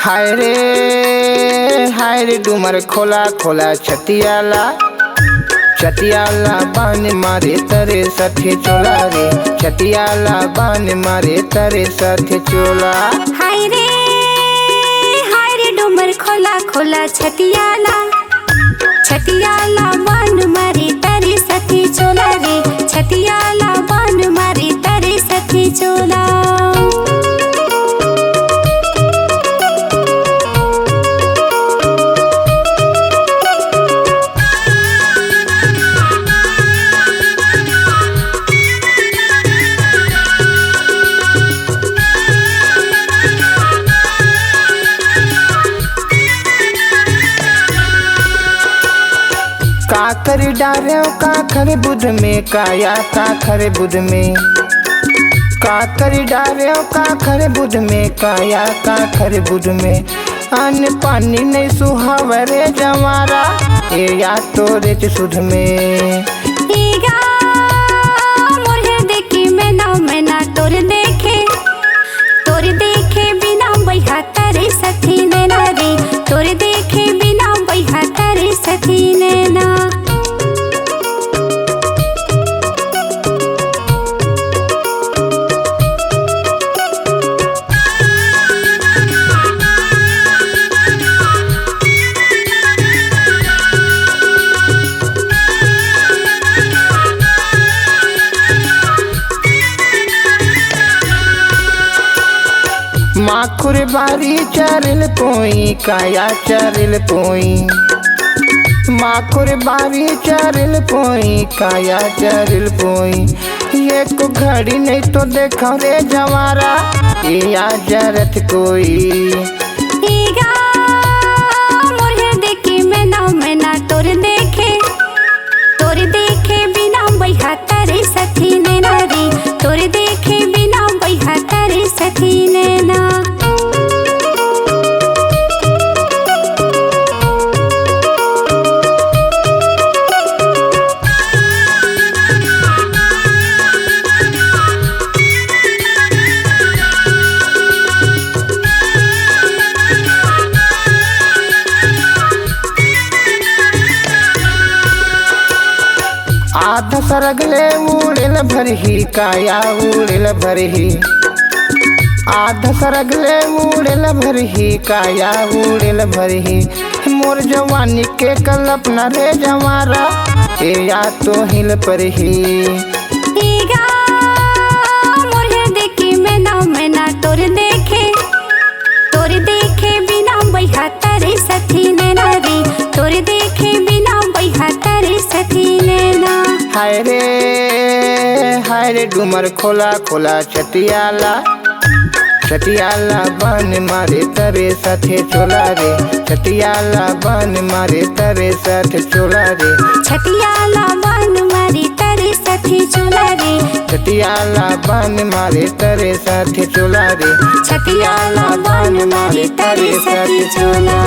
हाय रे डूमर खोला खोला छतियाला बान मारे तरे सथे चोला रे, छतियाला बान मारे तरे सथे चोला। हाय रे डूमर खोला खोला छतियाला बान मारे तरे सथे चोला रे, छतियाला बान मारे तरे सथे चोला। काकर डारे काखर बुध में काया काखर बुध में, काकर डारे काखर बुध में काया काखर बुध में। अन्न पानी नहीं सुहावरे जवारा ए या तोरे सुध में। देखे बिना बैहा तरे सखी नैना रे, तोर देखे बिना बैहा तरे सखी नैना। माखुर बारी चरल पोई काया चरल पोई, माखुर बारी चरल पोई काया चरल पोई। ये को घड़ी नहीं तो देखो रे जवारा या जरत कोई। देखे मैना तोर देखे बिना बैहा तरे सखी नैना रे, तोर देखे बिना बैहा तरे सखी नैना। आधा सरगले उड़ेल भरही काया उड़ेल भरही, आधा सरगले उड़ेल भरही काया उड़ेल भरही। मोर जवानी के कल्पना रे जवारा ए या तो हिल परही। देखे मैना तोर देखे बिना बैहा तरे सखी नैना रे, तोर देखे बिना बैहा तरे सखी नैना। हाय रे डूमर खोला खोला छतियाला बान मारे तरे सथे चोला रे, छतियाला बान मारे तरे सथे चोला रे, छतियाला बान मारे तरे सथे चोला रे, छतियाला बान मारे तरे सथे चोला रे, छतियाला बान मारे तरे सथे चोला।